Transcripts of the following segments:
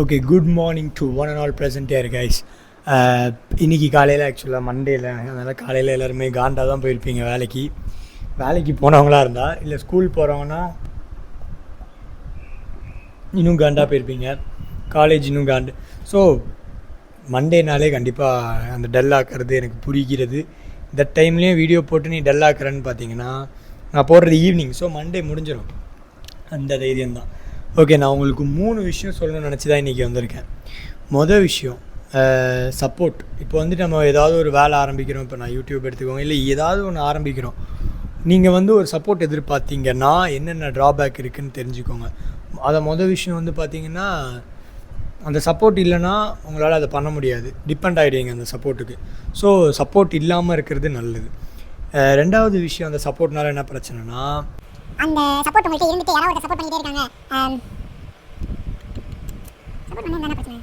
Okay, good morning to one and all present here guys. இன்றைக்கி காலையில் ஆக்சுவலாக மண்டேயில், அதனால் காலையில் எல்லாருமே காண்டாக தான் போயிருப்பீங்க வேலைக்கு போனவங்களாக இருந்தால், இல்லை ஸ்கூல் போகிறவங்கன்னா இன்னும் காண்டாக போயிருப்பீங்க, காலேஜ் இன்னும் காண்டு. ஸோ மண்டேனாலே கண்டிப்பாக அந்த டல் ஆக்கிறது எனக்கு புரிகிறது. இந்த டைம்லேயும் வீடியோ போட்டு நீ டல் ஆக்குறேன்னு பார்த்தீங்கன்னா நான் போடுறது ஈவினிங், ஸோ மண்டே முடிஞ்சிடும். அந்த தைரியம்தான். ஓகே, நான் உங்களுக்கு 3 விஷயம் சொல்லணும்னு நினச்சி தான் இன்றைக்கி வந்திருக்கேன். மொதல் விஷயம் சப்போர்ட். இப்போ வந்துட்டு நம்ம ஏதாவது ஒரு வேலை ஆரம்பிக்கிறோம், இப்போ நான் யூடியூப் எடுத்துக்கோங்க, இல்லை ஏதாவது ஒன்று ஆரம்பிக்கிறோம், நீங்கள் வந்து ஒரு சப்போர்ட் எதிர்பார்த்தீங்கன்னா என்னென்ன ட்ராபேக் இருக்குதுன்னு தெரிஞ்சுக்கோங்க. அதை மொதல் விஷயம் வந்து பார்த்திங்கன்னா, அந்த சப்போர்ட் இல்லைன்னா உங்களால் அதை பண்ண முடியாது, டிபெண்ட் ஆகிடுவீங்க அந்த சப்போர்ட்டுக்கு. ஸோ சப்போர்ட் இல்லாமல் இருக்கிறது நல்லது. ரெண்டாவது விஷயம், அந்த சப்போர்ட்னால என்ன பிரச்சனைனா, அந்த சப்போர்ட் உங்கள்கிட்ட இருந்துட்டு யாராவது ஒரு சப்போர்ட் பண்ணிட்டே இருக்காங்க. சப்போர்ட் பண்ணா என்ன பிரச்சனை?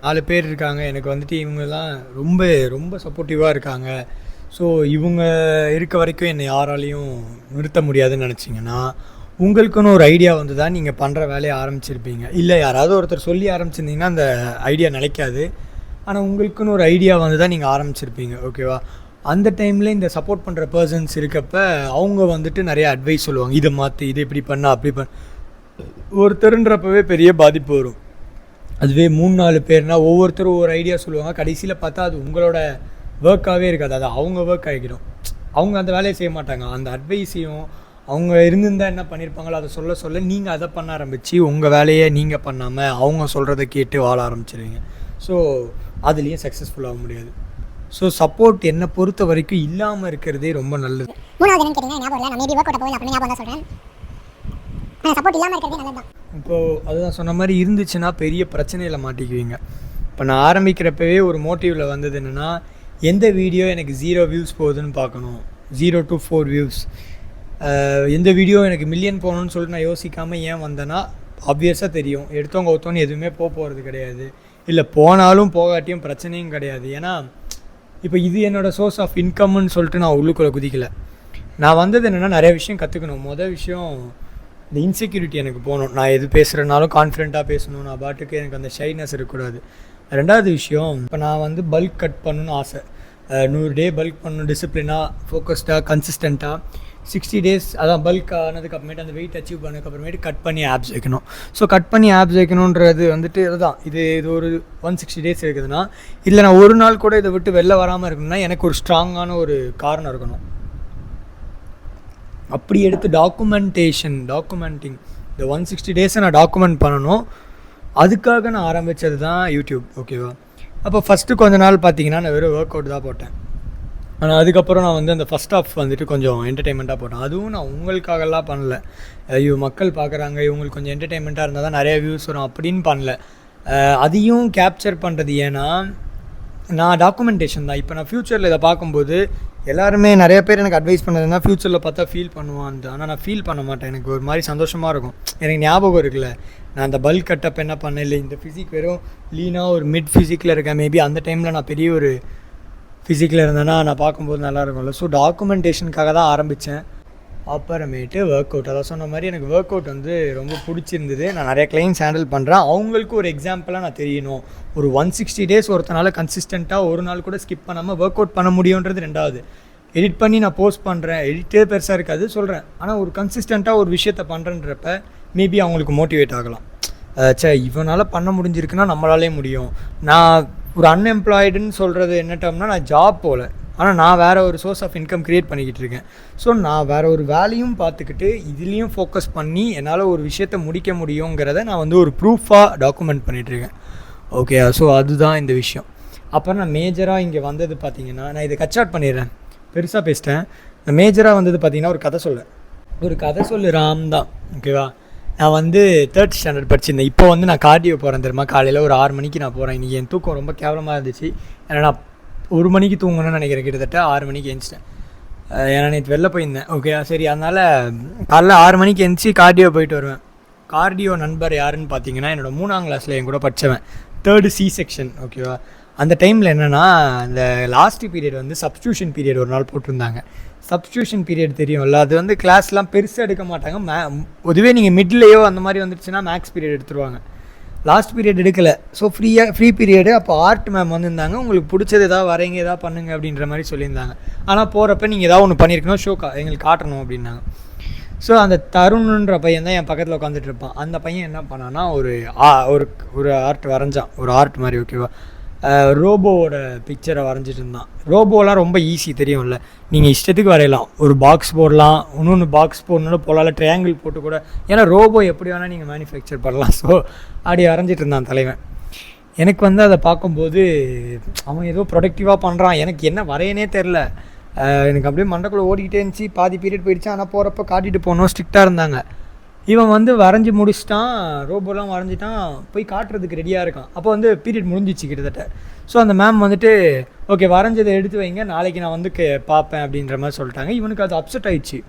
நாலு பேர் இருக்காங்க, எனக்கு வந்துட்டு இவங்கெல்லாம் ரொம்ப ரொம்ப சப்போர்ட்டிவாக இருக்காங்க, ஸோ இவங்க இருக்க வரைக்கும் என்னை யாராலையும் நிறுத்த முடியாதுன்னு நினச்சிங்கன்னா, உங்களுக்குன்னு ஒரு ஐடியா வந்து தான் நீங்கள் பண்ணுற வேலையை ஆரம்பிச்சிருப்பீங்க. இல்லை யாராவது ஒருத்தர் சொல்லி ஆரம்பிச்சிருந்தீங்கன்னா அந்த ஐடியா நிலைக்காது. ஆனால் உங்களுக்குன்னு ஒரு ஐடியா வந்து தான் நீங்கள் ஆரம்பிச்சிருப்பீங்க, ஓகேவா? அந்த டைமில் இந்த சப்போர்ட் பண்ணுற பர்சன்ஸ் இருக்கப்போ அவங்க வந்துட்டு நிறைய அட்வைஸ் சொல்லுவாங்க, இதை மாற்றி, இது இப்படி பண்ணால் அப்படி ஒருத்தருன்றப்பவே பெரிய பாதிப்பு வரும். அதுவே 3-4 பேர்னால் ஒவ்வொருத்தரும் ஒவ்வொரு ஐடியா சொல்லுவாங்க. கடைசியில் பார்த்தா அது உங்களோட ஒர்க்காகவே இருக்காது, அது அவங்க ஒர்க் ஆகிடும். அவங்க அந்த வேலையை செய்ய மாட்டாங்க. அந்த அட்வைஸையும் அவங்க இருந்திருந்தால் என்ன பண்ணியிருப்பாங்களோ அதை சொல்ல நீங்கள் அதை பண்ண ஆரம்பித்து உங்கள் வேலையை நீங்கள் பண்ணாமல் அவங்க சொல்கிறத கேட்டு வாழ ஆரம்பிச்சிடுவீங்க. ஸோ அதுலேயும் சக்ஸஸ்ஃபுல் ஆக முடியாது. ஸோ சப்போர்ட் என்னை பொறுத்த வரைக்கும் இல்லாமல் இருக்கிறதே ரொம்ப நல்லது. மூணாவது என்னன்னு கேட்டிங்கன்னா, ஞாபகம் இல்லை, நான் மேபி ஒர்க் அவுட் போய் அப்படின்னு ஞாபகம் தான் சொல்கிறேன். சப்போர்ட் இல்லாமல் இருக்கிறதே நல்லது தான். இப்போது அதுதான் சொன்ன மாதிரி இருந்துச்சுன்னா பெரிய பிரச்சனையில் மாட்டிக்குவீங்க. இப்போ நான் ஆரம்பிக்கிறப்பவே ஒரு மோட்டிவில் வந்தது என்னென்னா, எந்த வீடியோ எனக்கு 0 வியூஸ் போகுதுன்னு பார்க்கணும், 0 to 4 வியூஸ். எந்த வீடியோ எனக்கு மில்லியன் போகணுன்னு சொல்லிட்டு நான் யோசிக்காமல் ஏன் வந்தேன்னா, ஆப்வியஸாக தெரியும், எடுத்தவங்க ஒருத்தவங்க எதுவுமே போகிறது கிடையாது, இல்லை போனாலும் போகாட்டியும் பிரச்சனையும் கிடையாது. ஏன்னா இப்போ இது என்னோடய சோர்ஸ் ஆஃப் இன்கம்னு சொல்லிட்டு நான் உள்ளுக்குள்ளே குதிக்கலை. நான் வந்தது என்னென்னா, நிறைய விஷயம் கற்றுக்கணும். மொதல் விஷயம், இந்த இன்செக்யூரிட்டி எனக்கு போகணும். நான் எது பேசுகிறனாலும் கான்ஃபிடென்ட்டாக பேசணும், நான் பாட்டுக்கு எனக்கு அந்த ஷைனஸ் இருக்கக்கூடாது. ரெண்டாவது விஷயம், இப்போ நான் வந்து பல்க் கட் பண்ணணும்னு ஆசை. 100 டே பல்க் பண்ணணும், டிசிப்ளினாக, ஃபோக்கஸ்டாக, கன்சிஸ்டண்ட்டாக. 60 டேஸ் அதான் பல்க் ஆனதுக்கப்புறமேட்டு அந்த வெயிட் அச்சீவ் பண்ணதுக்கப்புறமேட்டு கட் பண்ணி ஆப்ஸ் வைக்கணும். ஸோ கட் பண்ணி ஆப்ஸ் வைக்கணுன்றது வந்துட்டு அதுதான். இது ஒரு 160 டேஸ் இருக்குதுன்னா, இல்லை நான் ஒரு நாள் கூட இதை விட்டு வெளில வராமல் இருக்கணும்னா எனக்கு ஒரு ஸ்ட்ராங்கான ஒரு காரணம் இருக்கணும். அப்படி எடுத்து டாக்குமெண்டிங் இந்த 160 டேஸை நான் டாக்குமெண்ட் பண்ணணும். அதுக்காக நான் ஆரம்பித்தது தான் யூடியூப், ஓகேவா? அப்போ ஃபஸ்ட்டு கொஞ்ச நாள் பார்த்தீங்கன்னா நான் வெறும் ஒர்க் அவுட் தான் போட்டேன். ஆனால் அதுக்கப்புறம் நான் வந்து அந்த ஃபஸ்ட் ஆஃப் வந்துட்டு கொஞ்சம் என்டர்டெயின்மெண்ட்டாக போட்டேன். அதுவும் நான் உங்களுக்காகலாம் பண்ணல, ஐயோ மக்கள் பார்க்குறாங்க, இவங்களுக்கு கொஞ்சம் என்டர்டெயின்மெண்ட்டாக இருந்தால் தான் நிறைய வியூஸ் வரும் அப்படின்னு பண்ணல. அதையும் கேப்சர் பண்ணுறது ஏன்னா நான் டாக்குமெண்டேஷன் தான். இப்போ நான் ஃப்யூச்சரில் இதை பார்க்கும்போது எல்லாருமே நிறைய பேர் எனக்கு அட்வைஸ் பண்ணதுன்னா ஃப்யூச்சரில் பார்த்தா ஃபீல் பண்ணுவான்ட்டு. ஆனால் நான் ஃபீல் பண்ண மாட்டேன், எனக்கு ஒரு மாதிரி சந்தோஷமாக இருக்கும். எனக்கு ஞாபகம் இருக்குல்ல, நான் அந்த பல்க் கட்டப் என்ன பண்ணேன், இல்லை இந்த ஃபிசிக் வெறும் லீனாக ஒரு மிட் ஃபிசிக்கில் இருக்கேன், மேபி அந்த டைமில் நான் பெரிய ஒரு ஃபிசிக்கில் இருந்தேன்னா நான் பார்க்கும்போது நல்லாயிருக்கும்ல. ஸோ டாக்குமெண்டேஷனுக்காக தான் ஆரம்பித்தேன். அப்புறமேட்டு ஒர்க் அவுட், அதான் சொன்ன மாதிரி எனக்கு ஒர்க் அவுட் வந்து ரொம்ப பிடிச்சிருந்தது. நான் நிறைய கிளைண்ட்ஸ் ஹேண்டில் பண்ணுறேன், அவங்களுக்கு ஒரு எக்ஸாம்பிளாக நான் தெரியணும். ஒரு 160 டேஸ் ஒருத்தனால கன்சிஸ்டண்ட்டாக ஒரு நாள் கூட ஸ்கிப் பண்ணாமல் ஒர்க் அவுட் பண்ண முடியுன்றது. ரெண்டாவது, எடிட் பண்ணி நான் போஸ்ட் பண்ணுறேன், எடிட்டே பெருசாக இருக்காது சொல்கிறேன், ஆனால் ஒரு கன்சிஸ்டண்ட்டாக ஒரு விஷயத்தை பண்ணுறன்றப்ப மேபி அவங்களுக்கு மோட்டிவேட் ஆகலாம். இவனால் பண்ண முடிஞ்சிருக்குன்னா நம்மளாலே முடியும். நான் ஒரு அன்எம்ப்ளாய்டுன்னு சொல்கிறது என்ன டேர்ம்னா, நான் ஜாப் போகல, ஆனால் நான் வேறு ஒரு சோர்ஸ் ஆஃப் இன்கம் க்ரியேட் பண்ணிக்கிட்டு இருக்கேன். ஸோ நான் வேறு ஒரு வேலையும் பார்த்துக்கிட்டு இதுலேயும் ஃபோக்கஸ் பண்ணி என்னால் ஒரு விஷயத்தை முடிக்க முடியுங்கிறத நான் வந்து ஒரு ப்ரூஃபாக டாக்குமெண்ட் பண்ணிகிட்ருக்கேன், ஓகே? ஸோ அதுதான் இந்த விஷயம். அப்புறம் நான் மேஜராக இங்கே வந்தது பார்த்திங்கன்னா, நான் இதை கட் பண்ணிடுறேன், பெருசாக பேசிட்டேன். நான் மேஜராக வந்தது பார்த்திங்கன்னா ஒரு கதை சொல்லு ராம் தான், ஓகேவா? நான் வந்து 3rd ஸ்டாண்டர்ட் படிச்சிருந்தேன். இப்போ வந்து நான் கார்டியோ போகிறேன் தெரியுமா, காலையில் ஒரு 6 மணிக்கு நான் போகிறேன். இன்றைக்கி என் தூக்கம் ரொம்ப கேவலமாக இருந்துச்சு. ஏன்னா நான் 1 மணிக்கு தூங்கணும்னு நினைக்கிறேன், கிட்டத்தட்ட 6 மணிக்கு எழுந்திச்சிட்டேன். ஏன்னா நேற்று வெளில போயிருந்தேன், ஓகே? சரி, அதனால் காலைல 6 மணிக்கு எழுந்திச்சி கார்டியோ போயிட்டு வருவேன். கார்டியோ நண்பர் யாருன்னு பார்த்தீங்கன்னா, என்னோடய 3ஆம் கிளாஸில் என் கூட படித்தவன், 3rd C செக்ஷன், ஓகேவா? அந்த டைமில் என்னென்னா, இந்த லாஸ்ட் பீரியட் வந்து சப்ஸ்டியூஷன் பீரியட் ஒரு நாள் போட்டிருந்தாங்க. சப்ஸ்டியூஷன் பீரியட் தெரியும்ல, அது வந்து கிளாஸ்லாம் பெருசாக எடுக்க மாட்டாங்க. பொதுவே நீங்கள் மிட்லேயோ அந்த மாதிரி வந்துடுச்சுன்னா மேக்ஸ் பீரியட் எடுத்துருவாங்க. லாஸ்ட் பீரியட் எடுக்கலை. So free period. அப்போ ஆர்ட் மேம் வந்திருந்தாங்க. உங்களுக்கு பிடிச்சது எதாவது வரைங்க, எதாவது பண்ணுங்க அப்படின்ற மாதிரி சொல்லியிருந்தாங்க. ஆனால் போகிறப்ப நீங்கள் எதாவது ஒன்று பண்ணியிருக்கணும், எங்களுக்கு காட்டணும் அப்படின்னாங்க. ஸோ அந்த தருணுன்ற பையன் தான் என் பக்கத்தில் உட்காந்துட்டு இருப்பான். அந்த பையன் என்ன பண்ணான்னா ஒரு ஆர்ட் வரைஞ்சான், ஒரு ஆர்ட் மாதிரி, ஓகேவா. ரோபோவோட பிக்சரை வரைஞ்சிட்டு இருந்தான். ரோபோலாம் ரொம்ப ஈஸி தெரியும்ல, நீங்கள் இஷ்டத்துக்கு வரையலாம். ஒரு பாக்ஸ் போடலாம், இன்னொன்று பாக்ஸ் போடணுன்னு போடலாம், ட்ரையாங்கிள் போட்டு கூட. ஏன்னா ரோபோ எப்படி வேணால் நீங்கள் மேனுஃபேக்சர் பண்ணலாம். ஸோ அப்படி வரைஞ்சிட்டு இருந்தான் தலைவன். எனக்கு வந்து அதை பார்க்கும்போது அவன் ஏதோ ப்ரொடக்டிவாக பண்ணுறான், எனக்கு என்ன வரையனே தெரில. எனக்கு அப்படியே மண்டக்குள்ளே ஓடிக்கிட்டே இருந்துச்சு. பாதி பீரியட் போயிடுச்சு. ஆனால் போகிறப்ப காட்டிட்டு போகணும், ஸ்ட்ரிக்டாக இருந்தாங்க. இவன் வந்து வரைஞ்சி முடிச்சிட்டான், ரோபோலாம் வரைஞ்சிட்டான், போய் காட்டுறதுக்கு ரெடியாக இருக்கான். அப்போ வந்து பீரியட் முடிஞ்சிச்சு கிட்டத்தட்ட. ஸோ அந்த மேம் வந்துட்டு ஓகே வரைஞ்சதை எடுத்து வைங்க, நாளைக்கு நான் வந்து பார்ப்பேன் அப்படின்ற மாதிரி சொல்லிட்டாங்க. இவனுக்கு அது அப்செட் ஆயிடுச்சு.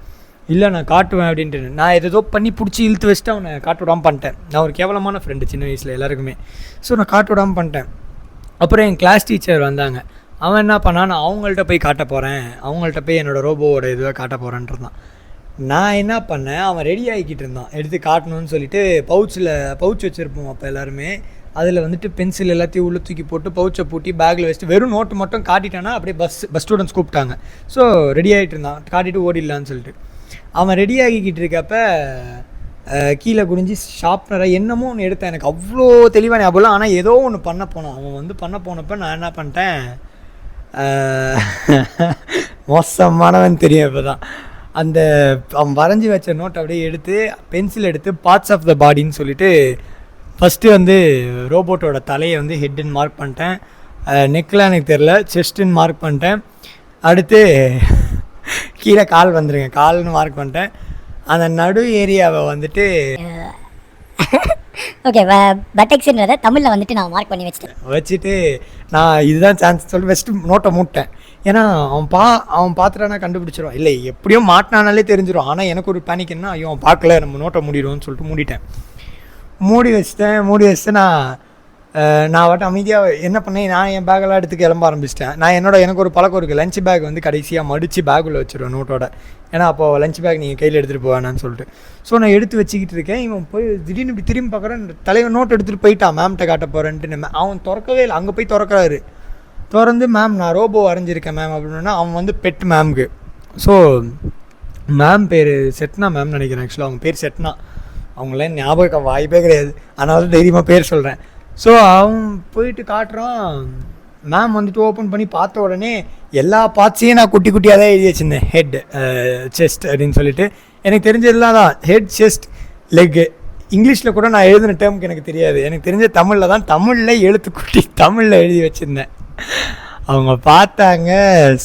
இல்லை நான் காட்டுவேன் அப்படின்ட்டு நான் ஏதோ பண்ணி பிடிச்சி இழுத்து வச்சுட்டு அவனை காட்டு விடாமல் பண்ணிட்டேன். நான் ஒரு கேவலமான ஃப்ரெண்டு சின்ன வயசில் எல்லாருக்குமே. ஸோ நான் காட்டு விடாமல் பண்ணிட்டேன். அப்புறம் என் கிளாஸ் டீச்சர் வந்தாங்க. அவன் என்ன பண்ணான், நான் அவங்கள்ட்ட போய் காட்ட போகிறேன், அவங்கள்ட்ட போய் என்னோடய ரோபோவோட இதுவாக காட்ட போகிறேன்றான். நான் என்ன பண்ணேன், அவன் ரெடி ஆகிக்கிட்டு இருந்தான் எடுத்து காட்டணும்னு சொல்லிட்டு. பவுச் வச்சுருப்போம் அப்போ எல்லாருமே. அதில் வந்துட்டு பென்சில் எல்லாத்தையும் உள்ளே தூக்கி போட்டு பவுச்சை பூட்டி பேக்கில் வச்சுட்டு வெறும் நோட்டு மட்டும் காட்டிட்டானா அப்படியே பஸ் ஸ்டூடெண்ட்ஸ் கூப்பிட்டாங்க. ஸோ ரெடி ஆகிட்டு இருந்தான், காட்டிட்டு ஓடிடலான்னு சொல்லிட்டு. அவன் ரெடி ஆகிக்கிட்டு இருக்கப்ப கீழே குனிஞ்சு ஷார்ப்னரை என்னமோ ஒன்று எடுத்தேன். எனக்கு அவ்வளோ தெளிவாக ஞாபகம். ஆனால் ஏதோ ஒன்று பண்ண போனான். அவன் வந்து பண்ண போனப்போ நான் என்ன பண்ணிட்டேன், மோசமானவன் தெரியும். இப்போ தான் அந்த அவன் வரைஞ்சி வச்ச நோட் அப்படியே எடுத்து பென்சில் எடுத்து பார்ட்ஸ் ஆஃப் த பாடின்னு சொல்லிட்டு ஃபஸ்ட்டு வந்து ரோபோட்டோட தலையை வந்து ஹெட்டுன்னு மார்க் பண்ணிட்டேன். நெக்கில் எனக்கு தெரில, செஸ்ட்டுன்னு மார்க் பண்ணிட்டேன். அடுத்து கீழே கால் வந்துருங்க, கால்னு மார்க் பண்ணிட்டேன். அந்த நடு ஏரியாவை வந்துட்டு ஓகே பட்டெக்ஸ்ன்றதை தமிழில் வந்துட்டு நான் மார்க் பண்ணி வச்சுட்டு நான் இதுதான் சான்ஸ் சொல்லி வச்சுட்டு நோட்டை மூட்டேன். ஏன்னா அவன் பார்த்துட்டானா கண்டுபிடிச்சிருவான். இல்லை எப்படியும் மாட்டினானாலே தெரிஞ்சிடும். ஆனால் எனக்கு ஒரு பேனிக் என்ன, ஐயோ அவன் பார்க்கல, நம்ம நோட்டை மூடிடுவோம்னு சொல்லிட்டு மூடி வச்சுட்டு நான் வாட்ட அமைதியாக என்ன பண்ணேன், நான் என் பேக்கெல்லாம் எடுத்து கிளம்ப ஆரம்பிச்சிட்டேன். எனக்கு ஒரு பழக்கம் இருக்குது, லஞ்ச் பேக் வந்து கடைசியாக மடித்து பேக்குள்ளே வச்சுருவேன் நோட்டோட. ஏன்னா அப்போது லஞ்ச் பேக் நீங்கள் கையில் எடுத்துகிட்டு போவேனான்னு சொல்லிட்டு. ஸோ நான் எடுத்து வச்சுக்கிட்டு இருக்கேன். இவன் போய் திடீர்னு இப்படி திரும்பி பார்க்குறேன், தலைவன் நோட் எடுத்துகிட்டு போயிட்டான் மேம்கிட்ட காட்ட போகிறேன்ட்டு. அவன் திறக்கவே இல்லை. அங்கே போய் திறக்கிறாரு. திறந்து மேம் நான் ரோபோ வரைஞ்சிருக்கேன் மேம் அப்படின்னா, அவன் வந்து பெட் மேம்க்கு. ஸோ மேம் பேர் செட்னா மேம் நினைக்கிறேன். ஆக்சுவலாக அவங்க பேர் செட்னா. அவங்களாம் ஞாபகம் வாய்ப்பே கிடையாது, அதனால தைரியமாக பேர் சொல்கிறேன். ஸோ அவன் போயிட்டு காட்டுறான். மேம் வந்துட்டு ஓப்பன் பண்ணி பார்த்த உடனே எல்லா பார்ட்ஸையும் நான் குட்டி குட்டியாக தான் எழுதி வச்சுருந்தேன். ஹெட், செஸ்ட் அப்படின்னு சொல்லிட்டு. எனக்கு தெரிஞ்சதுலாம் தான் ஹெட், செஸ்ட், லெக்கு. இங்கிலீஷில் கூட நான் எழுதின டேர்முக்கு எனக்கு தெரியாது. எனக்கு தெரிஞ்ச தமிழில் தான், தமிழில் எழுத்து குட்டி தமிழில் எழுதி வச்சுருந்தேன். அவங்க பார்த்தாங்க,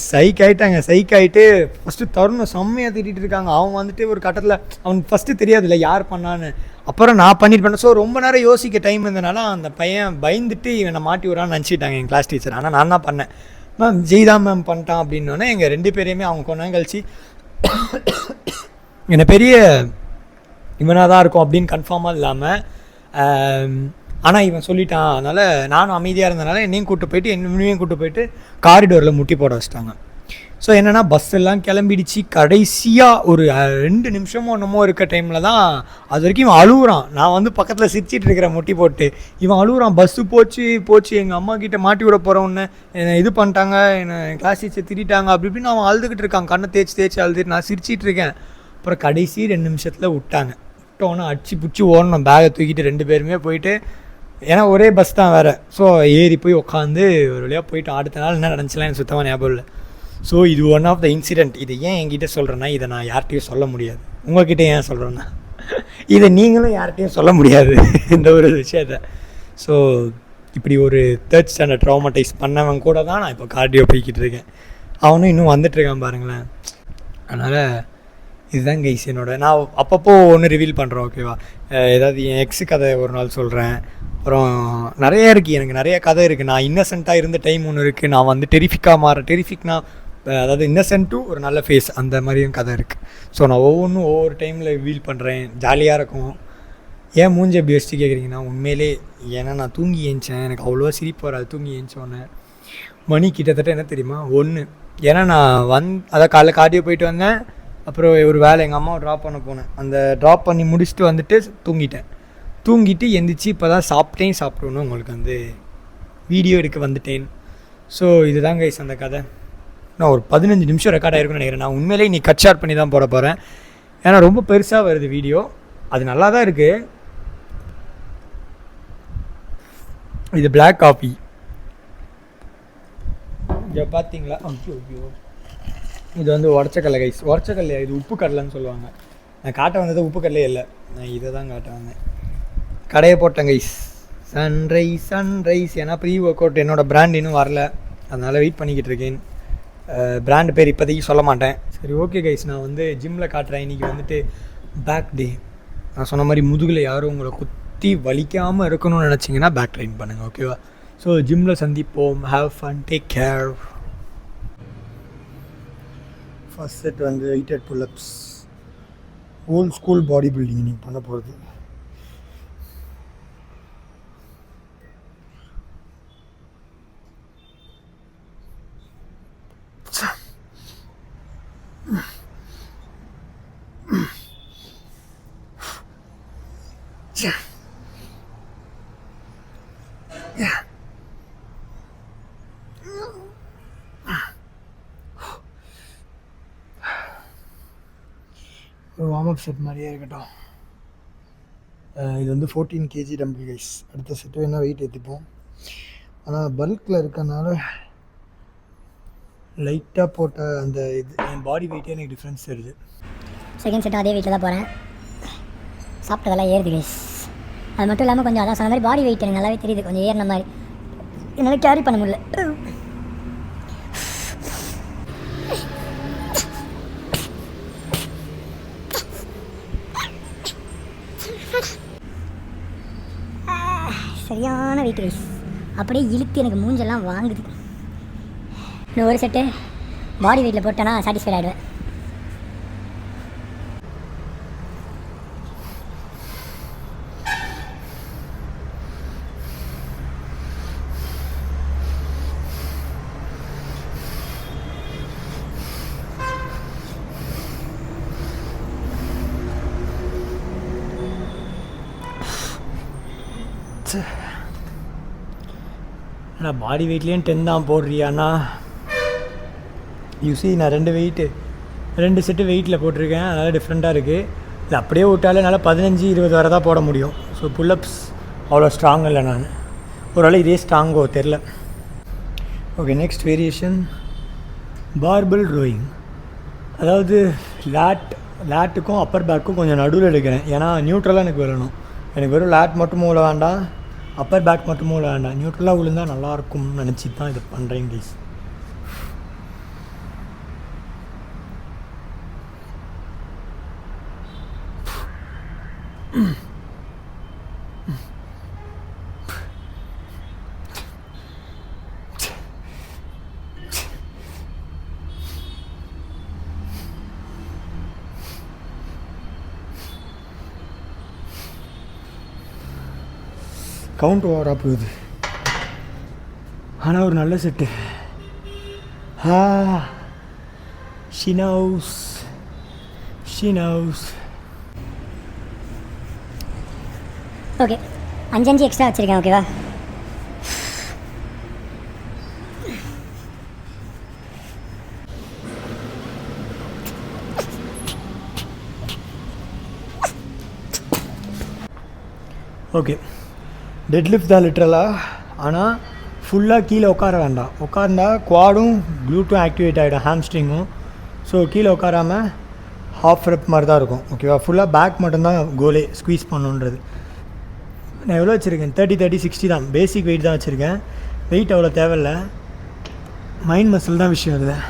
சைக் ஆகிட்டு ஃபஸ்ட்டு தருணம் செம்மையாக திட்டிகிட்டு இருக்காங்க. அவங்க வந்துட்டு ஒரு கட்டத்தில் அவனுக்கு ஃபஸ்ட்டு தெரியாதுல்ல யார் பண்ணான்னு. அப்புறம் நான் பண்ணிட்டு பண்ணேன். ஸோ ரொம்ப நேரம் யோசிக்க டைம் இருந்தனால அந்த பையன் பயந்துட்டு இவனை மாட்டி விடான்னு நினச்சிட்டாங்க என் கிளாஸ் டீச்சர். ஆனால் நான் தான் பண்ணேன். மேம் ஜெய்தான் மேம் பண்ணிட்டான் அப்படின்னோடனே எங்கள் 2 பேரையுமே அவங்க கொஞ்ச நேரம் கழிச்சு என்னை பெரிய இவனாக தான் இருக்கும் அப்படின்னு கன்ஃபார்மாக இல்லாமல், ஆனால் இவன் சொல்லிட்டான். அதனால் நானும் அமைதியாக இருந்தனால என்னையும் கூப்பிட்டு போயிட்டு காரிடோரில் முட்டி போட வச்சிட்டாங்க. ஸோ என்னென்னா பஸ் எல்லாம் கிளம்பிடுச்சு. கடைசியாக ஒரு 2 நிமிஷமோ என்னமோ இருக்க டைமில் தான் அது வரைக்கும் இவன் அழுகுறான். நான் வந்து பக்கத்தில் சிரிச்சிட்டு இருக்கிறேன் முட்டி போட்டு. இவன் அழுகுறான், பஸ்ஸு போச்சு எங்கள் அம்மா கிட்டே மாட்டி விட போகிறவொன்னே என்னை இது பண்ணிட்டாங்க, என்னை கிளாஸ் டீச்சர் திட்டாங்க அப்படி இப்படின்னு அவன் அழுதுகிட்டு இருக்கான். கண்ணை தேய்ச்சி அழுதுட்டு நான் சிரிச்சிட்டு இருக்கேன். அப்புறம் கடைசி 2 நிமிஷத்தில் விட்டோன்னே அடிச்சு பிடிச்சி ஓடணும். பேகை தூக்கிட்டு 2 பேருமே போயிட்டு, ஏன்னா ஒரே பஸ் தான் வேறு. ஸோ ஏறி போய் உட்காந்து ஒரு வழியாக போயிட்டு அடுத்த நாள் என்ன நடந்துச்சுலாம் எனக்கு சுத்தமாக ஞாபகம் இல்லை. ஸோ இது ஒன் ஆஃப் த இன்சிடெண்ட். இதை ஏன் என்கிட்ட சொல்கிறேன்னா, இதை நான் யார்கிட்டையும் சொல்ல முடியாது. உங்கள்கிட்ட ஏன் சொல்கிறேன்னா, இதை நீங்களும் யார்கிட்டையும் சொல்ல முடியாது இந்த ஒரு விஷயத்த. ஸோ இப்படி ஒரு 3rd ஸ்டாண்டர்ட் ட்ராமடைஸ் பண்ணவன் கூட தான் நான் இப்போ கார்டியோ போய்கிட்டு இருக்கேன். அவனும் இன்னும் வந்துட்டுருக்கான் பாருங்களேன். அதனால் இதுதான் கைஸ் நான் அப்பப்போ ஒன்று ரிவீல் பண்ணுறேன், ஓகேவா. ஏதாவது என் எக்ஸு கதை ஒரு நாள் சொல்கிறேன். அப்புறம் நிறைய இருக்குது, எனக்கு நிறைய கதை இருக்குது. நான் இன்னசென்ட்டாக இருந்த டைம் ஒன்று இருக்குது. நான் வந்து டெரிஃபிக்னா அதாவது இன்னசென்ட் டு ஒரு நல்ல ஃபேஸ், அந்த மாதிரியும் கதை இருக்குது. ஸோ நான் ஒவ்வொரு டைமில் ரிவீல் பண்ணுறேன். ஜாலியாக இருக்கும். ஏன் மூஞ்சி எப்படி வச்சுட்டு கேட்குறீங்கன்னா, உண்மையிலே ஏன்னா நான் தூங்கி ஏஞ்சேன். எனக்கு அவ்வளோவா சிரிப்பு வராது தூங்கி ஏஞ்சோன்னே. மணி கிட்டத்தட்ட என்ன தெரியுமா, 1. ஏன்னா நான் அதான் காலைல கார்டியோ போயிட்டு வந்தேன். அப்புறம் ஒரு வேலை எங்கள் அம்மாவை ட்ராப் பண்ண போனேன். அந்த ட்ராப் பண்ணி முடிச்சுட்டு வந்துட்டு தூங்கிட்டு எந்திரிச்சு இப்போ தான் சாப்பிட்டோன்னு உங்களுக்கு வந்து வீடியோ எடுக்க வந்துட்டேன். ஸோ இதுதான் கைஸ் அந்த கதை. நான் ஒரு 15 நிமிஷம் ரெக்கார்ட் ஆகிருக்குன்னு நினைக்கிறேன். நான் உண்மையிலேயே நீ கட் ஷார்ட் பண்ணி தான் போட போகிறேன். ஏன்னா ரொம்ப பெருசாக வருது வீடியோ. அது நல்லா தான் இருக்குது. இது பிளாக் காஃபி இங்கே பார்த்தீங்களா? ஐயோ இது வந்து உடச்சக்கடலை கைஸ். உடச்சக்கடலை இது உப்பு கடலைன்னு சொல்லுவாங்க. நான் காட்ட வந்தது உப்பு கடலையே இல்லை, நான் இதை தான் காட்ட வந்தேன். கடையை போட்டேன் கைஸ். சன்ரைஸ். ஏன்னா ப்ரீ ஒர்க் அவுட் என்னோடய பிராண்ட் இன்னும் வரல, அதனால் வெயிட் பண்ணிக்கிட்டு இருக்கேன். பிராண்டு பேர் இப்போதைக்கு சொல்ல மாட்டேன். சரி ஓகே கைஸ், நான் வந்து ஜிம்மில் காட்டுறேன். இன்றைக்கி வந்துட்டு பேக் டே. நான் சொன்ன மாதிரி முதுகில் யாரும் உங்களை குத்தி வலிக்காமல் இருக்கணும்னு நினச்சிங்கன்னா பேக் ட்ரெயின் பண்ணுங்கள், ஓகேவா? ஸோ ஜிம்மில் சந்திப்போம். Have fun, take care. First set வந்து 8 pull-ups. Old school body building நீங்கள் பண்ண போகிறது. ஒரு வார்ம் அப் செட் மாதிரியே இருக்கட்டும். இது வந்து 14 kg டம்பிள் கைஸ். அடுத்த செட்டு வேணால் வெயிட் ஏற்றிப்போம். ஆனால் பல்கில் இருக்கனால லைட்டாக போட்ட அந்த இது என் பாடி வெயிட்டே எனக்கு டிஃப்ரென்ஸ் தெரியுது. செகண்ட் செட்டும் அதே வெயிட்டில் தான் போகிறேன். சாப்பிட்டதெல்லாம் ஏறுது கைஸ். அது மட்டும் இல்லாமல் கொஞ்சம் அதான் சொன்ன மாதிரி பாடி வெயிட் எனக்கு நல்லாவே தெரியுது, கொஞ்சம் ஏறின மாதிரி. என்னால் கேரி பண்ண முடியல. சரியான வெயிட் கைஸ். அப்படியே இழுத்து எனக்கு மூஞ்செல்லாம் வாங்குது. இன்னும் ஒரு செட்டு பாடி வெயிட்டில் போட்டேன்னா சாட்டிஸ்ஃபைட் ஆகிடுவேன். ஆனால் பாடி வெயிட்லேயும் 10 தான் போடுறியாண்ணா? யூசி நான் 2 செட்டு வெயிட்டில் போட்டிருக்கேன், அதனால் டிஃப்ரெண்ட்டாக இருக்குது. இல்லை அப்படியே விட்டாலே என்னால் 15-20 வரை தான் போட முடியும். ஸோ புல்லப்ஸ் அவ்வளோ ஸ்ட்ராங் இல்லை. நான் ஓரளவு இதே ஸ்ட்ராங்கோ தெரில. Okay, next variation barbell rowing. அதாவது லேட்டுக்கும் அப்பர் பேக்கும் கொஞ்சம் நடுவில் எடுக்கிறேன். ஏன்னா நியூட்ரலாக எனக்கு வரணும். எனக்கு வெறும் லேட் மட்டும் மூல வேண்டாம், அப்பர் பேக் மட்டும் மூல வேண்டாம். நியூட்ரலாக விழுந்தால் நல்லாயிருக்கும்னு நினச்சி தான் இது பண்ணுறேன் ப்ளீஸ். கவுண்ட் ஓவராக போகுது, ஆனால் ஒரு நல்ல set. She knows. Okay, 5 extra வச்சுருக்கேன், ஓகேவா? ஓகே, டெட்லிஃப்ட் தான் லிட்ரலாக. ஆனால் ஃபுல்லாக கீழே உட்கார வேண்டாம். உட்கார்ந்தா குவாடும் க்ளூட்டும் ஆக்டிவேட் ஆகிடும், ஹாம்ஸ்ட்ரிங்கும். ஸோ கீழே உட்காராமல் ஹாஃப் ரெப் மாதிரி தான் இருக்கும், ஓகேவா? ஃபுல்லாக பேக் மட்டும்தான் கோலே, ஸ்குவீஸ் பண்ணுன்றது. நான் எவ்வளோ வச்சுருக்கேன்? 30-60 தான். பேசிக் வெயிட் தான் வச்சுருக்கேன். வெயிட் அவ்வளோ தேவையில்லை, மைண்ட் மசில் தான் விஷயம் அதில்.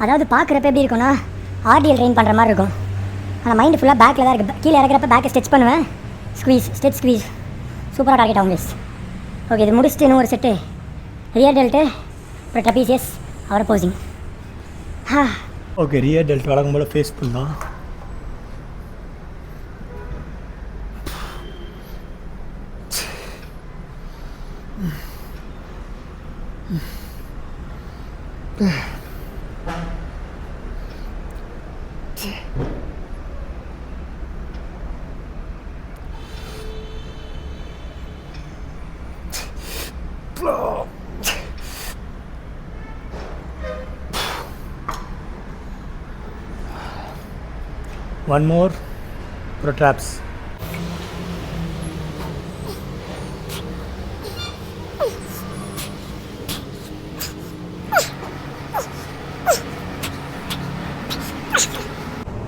அதாவது பார்க்குறப்ப எப்படி இருக்கும்னா ஆர்டிஎல் ட்ரெயின் பண்ணுற மாதிரி இருக்கும். ஆனால் மைண்டு ஃபுல்லாக பேக்கில் தான் இருக்குது. கீழே இறக்குறப்ப பேக்கை ஸ்ட்ரெச் பண்ணுவேன். ஸ்டெச் ஸ்குவீஸ் சூப்பராக டார்கெட் ஆகும் கைஸ். ஓகே, இது முடிச்சுட்டு இன்னும் ஒரு செட்டு ரியர் டெல்ட்டு, அப்புறம் ட்ரபீசியஸ், அப்புறம் போசிங். ஓகே, ரியர் டெல்ட் வழங்கும் போல் ஃபேஸ் பண்ணலாம். One more protraps.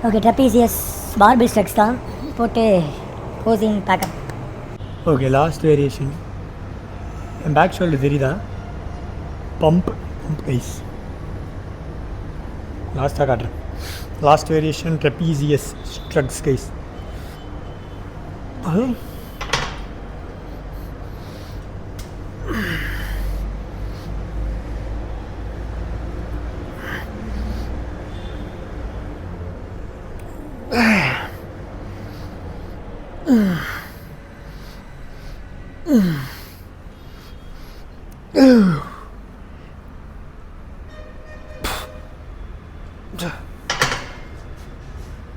Okay, trapezius barbell shrugs தான் போட்டு posing back up. Okay, last variation. என் பேக் ஷோல்டர் தெரியுதா? Pump guys. லாஸ்ட்டாக காட்டுறேன். Last variation trapezius shrugs guys.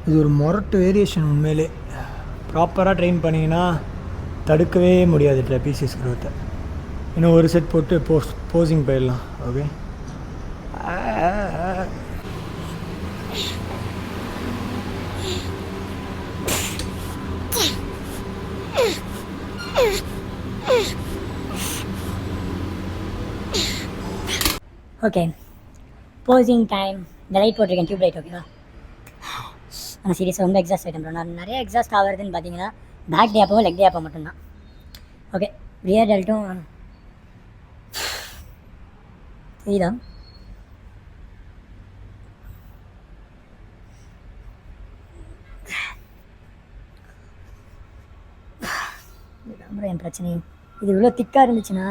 இது ஒரு மொரட்டு வேரியேஷன். உண்மையிலே ப்ராப்பராக ட்ரெயின் பண்ணிங்கன்னா தடுக்கவே முடியாது ட்ரெபீசியஸ் க்ரோத்தை. இன்னும் ஒரு செட் போட்டு போசிங் போயிடலாம். Okay, okay, posing time. இந்த லைட் போட்டிருக்கேன், டியூப் லைட். ஓகேவா? ஆனால் சீரியஸ் ரொம்ப எக்ஸாஸ்ட் ஆகிட்டேன் ப்ரோ. நான் நிறைய எக்ஸாஸ்ட் ஆகுறதுன்னு பார்த்தீங்கன்னா பேக் டே அப்போ லெக் டே அப்போ மட்டும்தான். ஓகே, ரியர் டெல்ட்டும் தெரியுதா? என் பிரச்சனை இது இவ்வளோ திக்காக இருந்துச்சுன்னா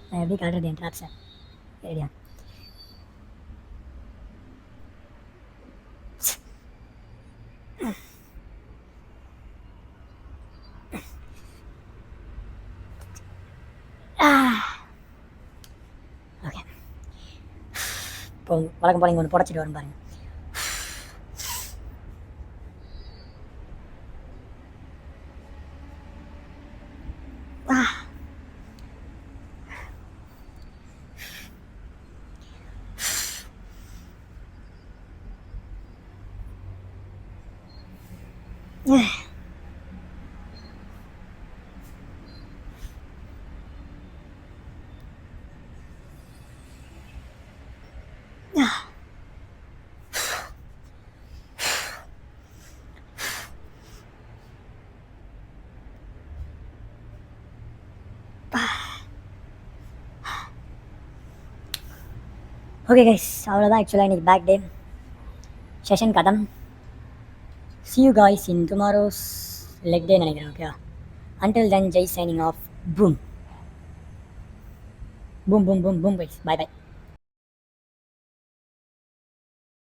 நான் எப்படி காட்டுறது என் ட்ராப்ஸை? சரியா? ஓகே, இப்போ வழக்கம் போல இங்கே ஒன்று புடச்சிட்டு வரும் பாருங்க. ஓகே கைஸ், அவ்வளோதான். ஆக்சுவலாக இன்றைக்கி பேக் டே செஷன் கதம். See you guys in tomorrow's leg day நினைக்கிறேன். ஓகேவா? Until then, Jay signing off. Boom. Boom, boom, boom, boom, guys. Bye, bye.